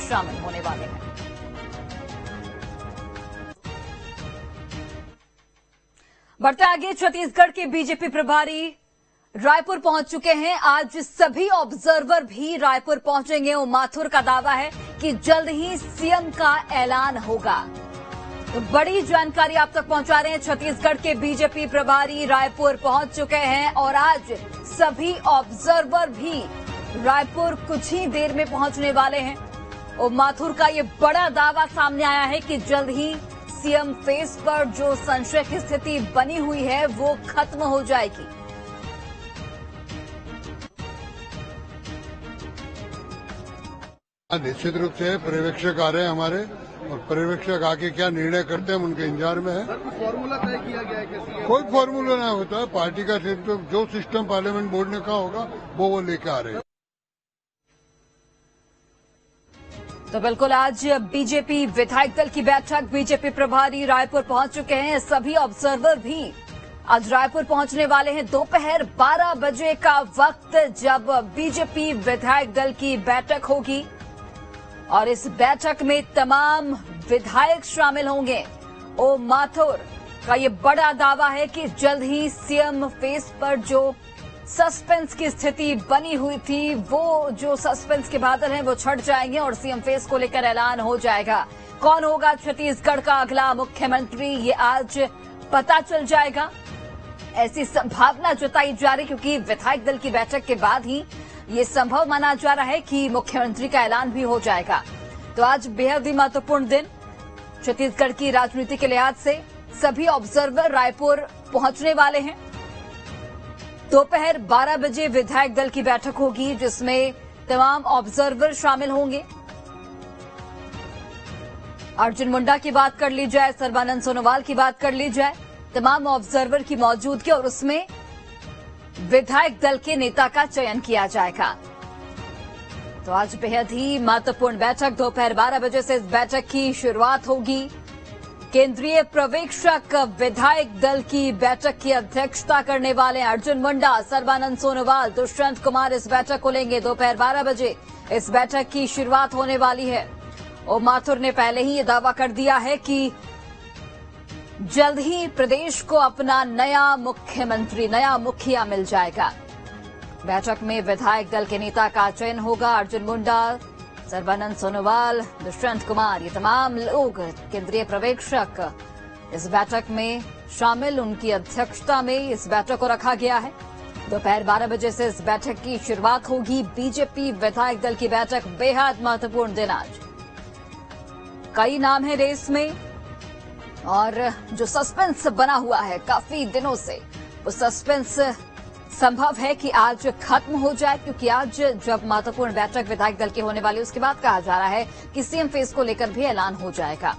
शामिल होने वाले हैं। बढ़ते आगे, छत्तीसगढ़ के बीजेपी प्रभारी रायपुर पहुंच चुके हैं। आज सभी ऑब्जर्वर भी रायपुर पहुंचेंगे। माथुर का दावा है कि जल्द ही सीएम का ऐलान होगा। तो बड़ी जानकारी आप तक पहुंचा रहे हैं। छत्तीसगढ़ के बीजेपी प्रभारी रायपुर पहुंच चुके हैं और आज सभी ऑब्जर्वर भी रायपुर कुछ ही देर में पहुंचने वाले हैं। और माथुर का ये बड़ा दावा सामने आया है कि जल्द ही सीएम फेस पर जो संशय की स्थिति बनी हुई है वो खत्म हो जाएगी। निश्चित रूप से पर्यवेक्षक आ रहे हैं हमारे, और पर्यवेक्षक आके क्या निर्णय करते हैं हम उनके इंतजार में है। फॉर्मूला तय किया गया है कैसे? कोई फॉर्मूला नहीं होता है। पार्टी का सिस्टम, जो सिस्टम पार्लियामेंट बोर्ड ने कहा होगा वो लेके आ रहे हैं। तो बिल्कुल आज बीजेपी विधायक दल की बैठक, बीजेपी प्रभारी रायपुर पहुंच चुके हैं। सभी ऑब्जर्वर भी आज रायपुर पहुंचने वाले हैं। दोपहर 12 बजे का वक्त जब बीजेपी विधायक दल की बैठक होगी और इस बैठक में तमाम विधायक शामिल होंगे। ओ माथुर का ये बड़ा दावा है कि जल्द ही सीएम फेस पर जो सस्पेंस की स्थिति बनी हुई थी, वो जो सस्पेंस के बादल हैं वो छट जाएंगे और सीएम फेस को लेकर ऐलान हो जाएगा। कौन होगा छत्तीसगढ़ का अगला मुख्यमंत्री, ये आज पता चल जाएगा। ऐसी संभावना जताई जा रही, क्योंकि विधायक दल की बैठक के बाद ही ये संभव माना जा रहा है कि मुख्यमंत्री का ऐलान भी हो जाएगा। तो आज बेहद ही महत्वपूर्ण दिन छत्तीसगढ़ की राजनीति के लिहाज से। सभी ऑब्जर्वर रायपुर पहुंचने वाले हैं। दोपहर 12 बजे विधायक दल की बैठक होगी जिसमें तमाम ऑब्जर्वर शामिल होंगे। अर्जुन मुंडा की बात कर ली जाए, सर्बानंद सोनोवाल की बात कर ली जाए, तमाम ऑब्जर्वर की मौजूदगी और उसमें विधायक दल के नेता का चयन किया जाएगा। तो आज बेहद ही महत्वपूर्ण बैठक, दोपहर 12 बजे से इस बैठक की शुरुआत होगी। केंद्रीय पर्यवेक्षक विधायक दल की बैठक की अध्यक्षता करने वाले अर्जुन मुंडा, सर्बानंद सोनोवाल, दुष्यंत कुमार इस बैठक को लेंगे। दोपहर 12 बजे इस बैठक की शुरुआत होने वाली है। और माथुर ने पहले ही ये दावा कर दिया है कि जल्द ही प्रदेश को अपना नया मुख्यमंत्री, नया मुखिया मिल जाएगा। बैठक में विधायक दल के नेता का चयन होगा। अर्जुन मुंडा, सर्बानंद सोनोवाल, दुष्यंत कुमार, ये तमाम लोग केंद्रीय पर्यवेक्षक इस बैठक में शामिल, उनकी अध्यक्षता में इस बैठक को रखा गया है। दोपहर 12 बजे से इस बैठक की शुरुआत होगी। बीजेपी विधायक दल की बैठक, बेहद महत्वपूर्ण दिन आज। कई नाम है रेस में और जो सस्पेंस बना हुआ है काफी दिनों से, वो सस्पेंस संभव है कि आज खत्म हो जाए, क्योंकि आज जब महत्वपूर्ण बैठक विधायक दल की होने वाली है उसके बाद कहा जा रहा है कि सीएम फेस को लेकर भी ऐलान हो जाएगा।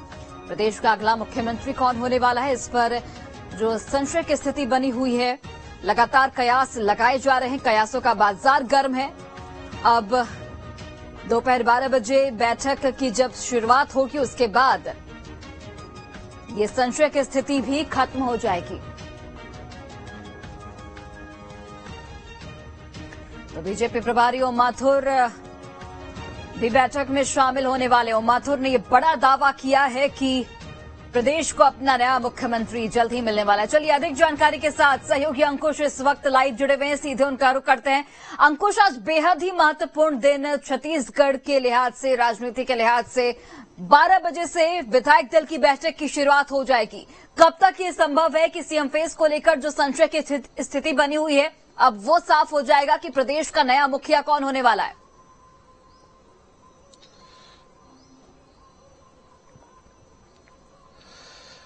प्रदेश का अगला मुख्यमंत्री कौन होने वाला है, इस पर जो संशय की स्थिति बनी हुई है, लगातार कयास लगाए जा रहे हैं। कयासों का बाजार गर्म है। अब दोपहर 12 बजे बैठक की जब शुरुआत होगी उसके बाद ये संशय की स्थिति भी खत्म हो जाएगी। तो बीजेपी प्रभारी ओम माथुर भी बैठक में शामिल होने वाले। ओम माथुर ने यह बड़ा दावा किया है कि प्रदेश को अपना नया मुख्यमंत्री जल्द ही मिलने वाला है। चलिए अधिक जानकारी के साथ सहयोगी अंकुश इस वक्त लाइव जुड़े हुए हैं, सीधे उनका रुख करते हैं। अंकुश, आज बेहद ही महत्वपूर्ण दिन छत्तीसगढ़ के लिहाज से, राजनीति के लिहाज से। 12 बजे से विधायक दल की बैठक की शुरुआत हो जाएगी। कब तक ये संभव है कि सीएम फेस को लेकर जो संशय की स्थिति बनी हुई है, अब वो साफ हो जाएगा कि प्रदेश का नया मुखिया कौन होने वाला है?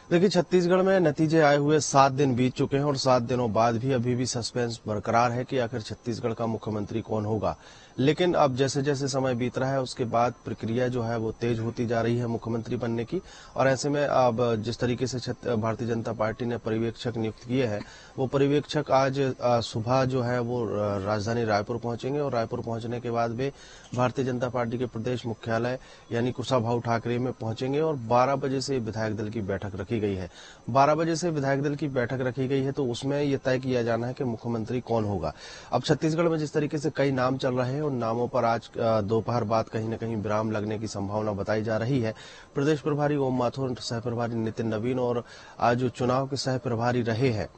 देखिए, छत्तीसगढ़ में नतीजे आए हुए 7 दिन बीत चुके हैं और 7 दिनों बाद भी अभी भी सस्पेंस बरकरार है कि आखिर छत्तीसगढ़ का मुख्यमंत्री कौन होगा। लेकिन अब जैसे जैसे समय बीत रहा है उसके बाद प्रक्रिया जो है वो तेज होती जा रही है मुख्यमंत्री बनने की। और ऐसे में अब जिस तरीके से भारतीय जनता पार्टी ने पर्यवेक्षक नियुक्त किए हैं, वो पर्यवेक्षक आज सुबह जो है वो राजधानी रायपुर पहुंचेंगे और रायपुर पहुंचने के बाद वे भारतीय जनता पार्टी के प्रदेश मुख्यालय यानी कुशाभाऊ ठाकरे में पहुंचेंगे और 12 बजे से विधायक दल की बैठक रखी करी गई है। 12 बजे से विधायक दल की बैठक रखी गई है, तो उसमें यह तय किया जाना है कि मुख्यमंत्री कौन होगा। अब छत्तीसगढ़ में जिस तरीके से कई नाम चल रहे हैं, उन नामों पर आज दोपहर बाद कहीं न कहीं विराम लगने की संभावना बताई जा रही है। प्रदेश प्रभारी ओम माथुर, सह प्रभारी नितिन नवीन और आज जो चुनाव के सह प्रभारी रहे हैं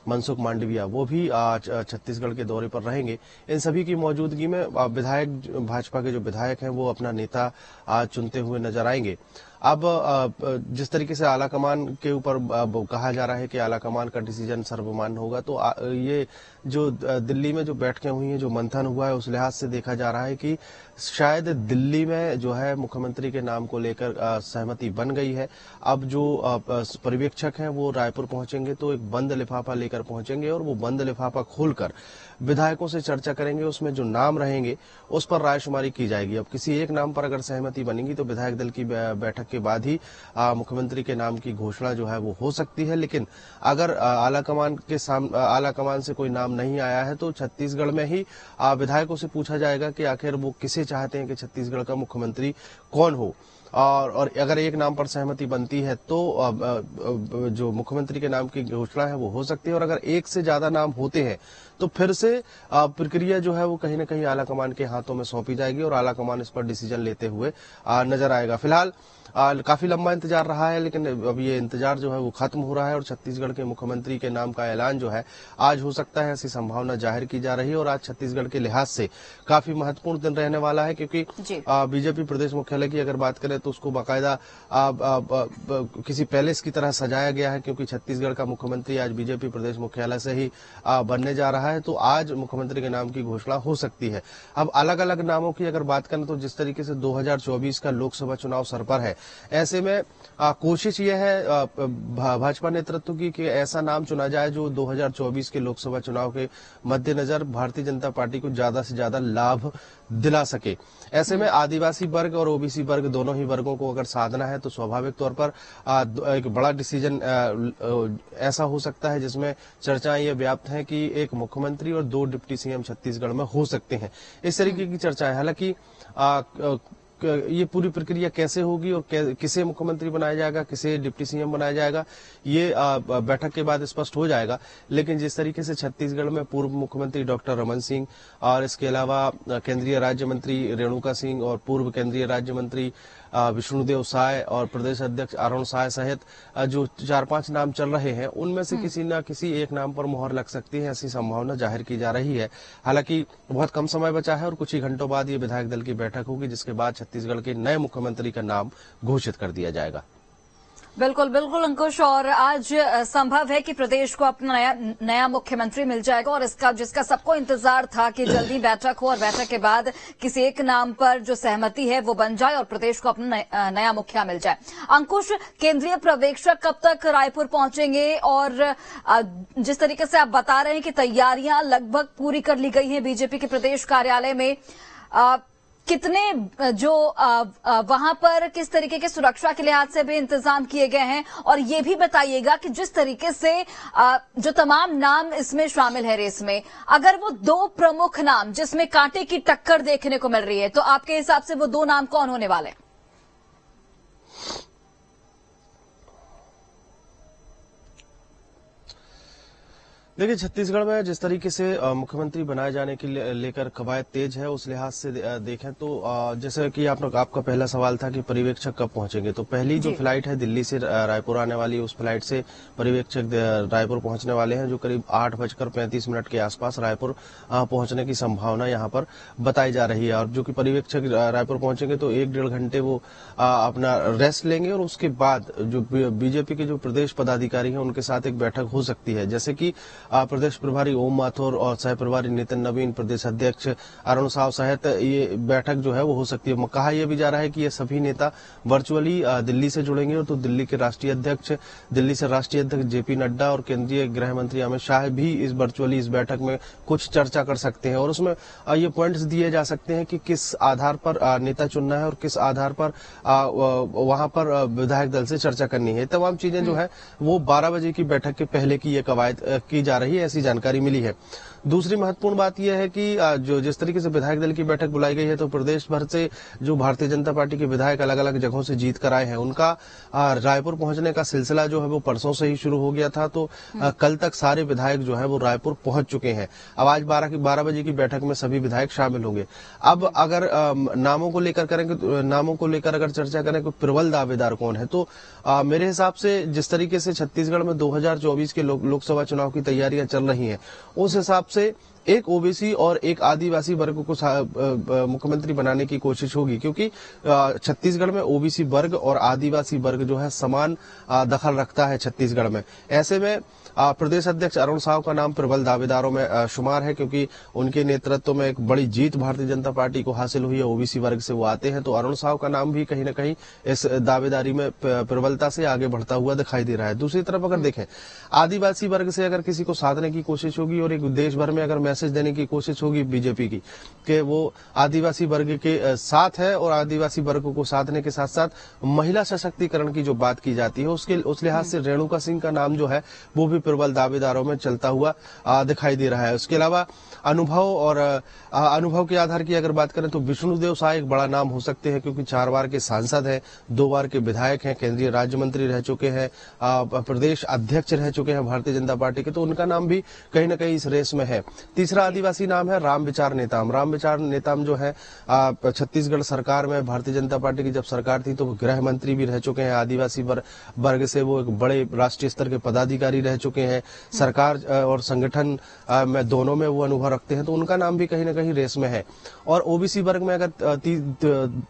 मनसुख मांडविया, वो भी आज छत्तीसगढ़ के दौरे पर रहेंगे। इन सभी की मौजूदगी में विधायक, भाजपा के जो विधायक हैं वो अपना नेता आज चुनते हुए नजर आएंगे। अब जिस तरीके से आलाकमान के ऊपर कहा जा रहा है कि आलाकमान का डिसीजन सर्वमान्य होगा, तो ये जो दिल्ली में जो बैठकें हुई हैं, जो मंथन हुआ है, उस लिहाज से देखा जा रहा है कि शायद दिल्ली में जो है मुख्यमंत्री के नाम को लेकर सहमति बन गई है। अब जो पर्यवेक्षक हैं वो रायपुर पहुंचेंगे तो एक बंद लिफाफा लेकर पहुंचेंगे और वो बंद लिफाफा खोलकर विधायकों से चर्चा करेंगे। उसमें जो नाम रहेंगे उस पर रायशुमारी की जाएगी। अब किसी एक नाम पर अगर सहमति बनेगी तो विधायक दल की बैठक के बाद ही मुख्यमंत्री के नाम की घोषणा जो है वो हो सकती है। लेकिन अगर आलाकमान से कोई नाम नहीं आया है तो छत्तीसगढ़ में ही विधायकों से पूछा जाएगा कि आखिर वो किसे चाहते हैं कि छत्तीसगढ़ का मुख्यमंत्री कौन हो। और अगर एक नाम पर सहमति बनती है तो जो मुख्यमंत्री के नाम की घोषणा है वो हो सकती है। और अगर एक से ज्यादा नाम होते हैं तो फिर से प्रक्रिया जो है वो कहीं न कहीं आलाकमान के हाथों में सौंपी जाएगी और आलाकमान इस पर डिसीजन लेते हुए नजर आएगा। फिलहाल काफी लंबा इंतजार रहा है, लेकिन अब ये इंतजार जो है वो खत्म हो रहा है और छत्तीसगढ़ के मुख्यमंत्री के नाम का ऐलान जो है आज हो सकता है, ऐसी संभावना जाहिर की जा रही है। और आज छत्तीसगढ़ के लिहाज से काफी महत्वपूर्ण दिन रहने वाला है, क्योंकि बीजेपी प्रदेश मुख्यालय की अगर बात करें तो उसको बाकायदा किसी पैलेस की तरह सजाया गया है, क्योंकि छत्तीसगढ़ का मुख्यमंत्री आज बीजेपी प्रदेश मुख्यालय से ही बनने जा रहा है। तो आज मुख्यमंत्री के नाम की घोषणा हो सकती है। अब अलग अलग नामों की अगर बात करें तो जिस तरीके से 2024 का लोकसभा चुनाव सर पर है, ऐसे में कोशिश यह है भाजपा नेतृत्व की कि ऐसा नाम चुना जाए जो 2024 के लोकसभा चुनाव के मद्देनजर भारतीय जनता पार्टी को ज्यादा से ज्यादा लाभ दिला सके। ऐसे में आदिवासी वर्ग और ओबीसी वर्ग दोनों ही वर्गों को अगर साधना है तो स्वाभाविक तौर पर एक बड़ा डिसीजन ऐसा हो सकता है जिसमें चर्चाएं ये व्याप्त हैं कि एक मुख्यमंत्री और 2 डिप्टी सीएम छत्तीसगढ़ में हो सकते हैं। इस तरीके की चर्चा है। हालांकि ये पूरी प्रक्रिया कैसे होगी और किसे मुख्यमंत्री बनाया जाएगा, किसे डिप्टी सीएम बनाया जाएगा, ये बैठक के बाद स्पष्ट हो जाएगा। लेकिन जिस तरीके से छत्तीसगढ़ में पूर्व मुख्यमंत्री डॉक्टर रमन सिंह और इसके अलावा केंद्रीय राज्य मंत्री रेणुका सिंह और पूर्व केंद्रीय राज्य मंत्री विष्णुदेव साय और प्रदेश अध्यक्ष अरुण साय सहित जो 4-5 नाम चल रहे हैं, उनमें से किसी न किसी एक नाम पर मुहर लग सकती है, ऐसी संभावना जाहिर की जा रही है। हालांकि बहुत कम समय बचा है और कुछ ही घंटों बाद ये विधायक दल की बैठक होगी, जिसके बाद छत्तीसगढ़ के नए मुख्यमंत्री का नाम घोषित कर दिया जाएगा। बिल्कुल बिल्कुल अंकुश, और आज संभव है कि प्रदेश को अपना नया मुख्यमंत्री मिल जाएगा और जिसका सबको इंतजार था कि जल्दी बैठक हो और बैठक के बाद किसी एक नाम पर जो सहमति है वो बन जाए और प्रदेश को अपना नया मुखिया मिल जाए। अंकुश, केंद्रीय पर्यवेक्षक कब तक रायपुर पहुंचेंगे? और जिस तरीके से आप बता रहे हैं कि तैयारियां लगभग पूरी कर ली गई हैं बीजेपी के प्रदेश कार्यालय में, कितने जो वहां पर किस तरीके के सुरक्षा के लिहाज से भी इंतजाम किए गए हैं? और ये भी बताइएगा कि जिस तरीके से जो तमाम नाम इसमें शामिल है रेस में, अगर वो 2 प्रमुख नाम जिसमें कांटे की टक्कर देखने को मिल रही है, तो आपके हिसाब से वो 2 नाम कौन होने वाले? देखिए, छत्तीसगढ़ में जिस तरीके से मुख्यमंत्री बनाए जाने के लेकर कवायद तेज है, उस लिहाज से देखें तो जैसे कि आपका पहला सवाल था कि पर्यवेक्षक कब पहुंचेंगे, तो पहली जो फ्लाइट है दिल्ली से रायपुर आने वाली, उस फ्लाइट से पर्यवेक्षक रायपुर पहुंचने वाले हैं, जो करीब 8:35 के आसपास रायपुर पहुंचने की संभावना यहाँ पर बताई जा रही है। और जो कि पर्यवेक्षक रायपुर पहुंचेंगे तो 1-1.5 घंटे वो अपना रेस्ट लेंगे और उसके बाद जो बीजेपी के जो प्रदेश पदाधिकारी हैं उनके साथ एक बैठक हो सकती है। जैसे कि प्रदेश प्रभारी ओम माथुर और सह प्रभारी नितिन नवीन, प्रदेश अध्यक्ष अरुण साव सहित ये बैठक जो है वो हो सकती है। कहा यह भी जा रहा है कि ये सभी नेता वर्चुअली दिल्ली से जुड़ेंगे और तो दिल्ली से राष्ट्रीय अध्यक्ष जेपी नड्डा और केंद्रीय गृह मंत्री अमित शाह भी इस बैठक में कुछ चर्चा कर सकते हैं। और उसमें ये पॉइंट्स दिए जा सकते हैं कि किस आधार पर नेता चुनना है और किस आधार पर वहां पर विधायक दल से चर्चा करनी है। तमाम चीजें जो है वो 12 बजे की बैठक के पहले की ये कवायद की जा रही है, ऐसी जानकारी मिली है। दूसरी महत्वपूर्ण बात यह है कि जो जिस तरीके से विधायक दल की बैठक बुलाई गई है, तो प्रदेश भर से जो भारतीय जनता पार्टी के विधायक अलग अलग जगहों से जीत कर आए हैं, उनका रायपुर पहुंचने का सिलसिला जो है वो परसों से ही शुरू हो गया था। तो कल तक सारे विधायक जो है वो रायपुर पहुंच चुके हैं। अब आज 12 बजे की बैठक में सभी विधायक शामिल होंगे। अब अगर नामों को लेकर अगर चर्चा करें कि प्रबल दावेदार कौन है, तो मेरे हिसाब से जिस तरीके से छत्तीसगढ़ में 2024 के लोकसभा चुनाव की तैयारियां चल रही हैं, उस हिसाब से एक ओबीसी और एक आदिवासी वर्ग को मुख्यमंत्री बनाने की कोशिश होगी, क्योंकि छत्तीसगढ़ में ओबीसी वर्ग और आदिवासी वर्ग जो है समान दखल रखता है छत्तीसगढ़ में। ऐसे में प्रदेश अध्यक्ष अरुण साव का नाम प्रबल दावेदारों में शुमार है, क्योंकि उनके नेतृत्व में एक बड़ी जीत भारतीय जनता पार्टी को हासिल हुई है। ओबीसी वर्ग से वो आते हैं, तो अरुण साव का नाम भी कहीं न कहीं इस दावेदारी में प्रबलता से आगे बढ़ता हुआ दिखाई दे रहा है। दूसरी तरफ अगर देखें, आदिवासी वर्ग से अगर किसी को साधने की कोशिश होगी और एक देश भर में अगर मैसेज देने की कोशिश होगी बीजेपी की कि वो आदिवासी वर्ग के साथ है और आदिवासी वर्ग को साधने के साथ साथ महिला सशक्तिकरण की जो बात की जाती है, उस लिहाज से रेणुका सिंह का नाम जो है वो भी प्रबल दावेदारों में चलता हुआ दिखाई दे रहा है। उसके अलावा अनुभव के आधार की अगर बात करें तो विष्णुदेव साय एक बड़ा नाम हो सकते हैं, क्योंकि 4 बार के सांसद हैं, 2 बार के विधायक हैं, केंद्रीय राज्य मंत्री रह चुके हैं, प्रदेश अध्यक्ष रह चुके हैं भारतीय जनता पार्टी के, तो उनका नाम भी कहीं न कहीं इस रेस में है। तीसरा आदिवासी नाम है रामविचार नेताम जो है छत्तीसगढ़ सरकार में भारतीय जनता पार्टी की जब सरकार थी तो वो गृह मंत्री भी रह चुके हैं। आदिवासी वर्ग से वो एक बड़े राष्ट्रीय स्तर के पदाधिकारी रह चुके हैं, सरकार और संगठन में दोनों में वो अनुभव रखते हैं, तो उनका नाम भी कहीं ना कहीं रेस में है। और ओबीसी वर्ग में अगर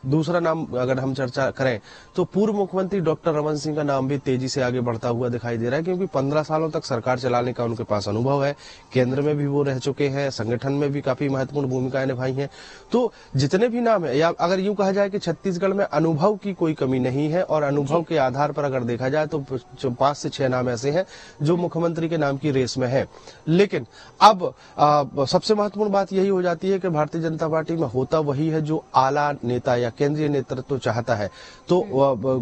दूसरा नाम अगर हम चर्चा करें तो पूर्व मुख्यमंत्री डॉक्टर रमन सिंह का नाम भी तेजी से आगे बढ़ता हुआ दिखाई दे रहा है, क्योंकि 15 सालों तक सरकार चलाने का उनके पास अनुभव है, केंद्र में भी वो रह चुके हैं, संगठन में भी काफी महत्वपूर्ण भूमिकाएं निभाई हैं। तो जितने भी नाम है, या अगर यूं कहा जाए कि छत्तीसगढ़ में अनुभव की कोई कमी नहीं है, और अनुभव के आधार पर अगर देखा जाए तो 5 से 6 नाम ऐसे हैं जो मुख्यमंत्री के नाम की रेस में है। लेकिन अब सबसे महत्वपूर्ण बात यही हो जाती है कि भारतीय जनता पार्टी में होता वही है जो आला नेता या केंद्रीय नेतृत्व चाहता है। तो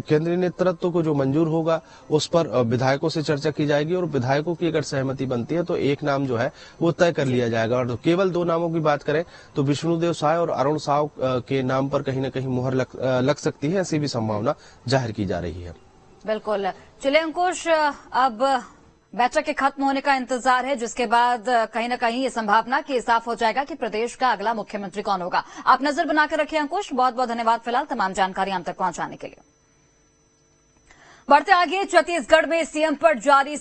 केंद्रीय नेतृत्व को जो मंजूर होगा उस पर विधायकों से चर्चा की जाएगी, और विधायकों की अगर सहमति बनती है तो एक नाम जो है वो तय कर लिया जाएगा। और केवल 2 नामों की बात करें तो विष्णुदेव साय और अरुण साव के नाम पर कहीं न कहीं मुहर लग सकती है, ऐसी भी संभावना जाहिर की जा रही है। बिल्कुल। चलिए अंकुश, अब बैठक के खत्म होने का इंतजार है, जिसके बाद कहीं न कहीं ये संभावना कि साफ हो जाएगा कि प्रदेश का अगला मुख्यमंत्री कौन होगा। आप नजर बनाकर रखिए अंकुश। बहुत बहुत धन्यवाद फिलहाल तमाम जानकारी हम तक पहुंचाने के लिए। बढ़ते आगे, छत्तीसगढ़ में सीएम पर जारी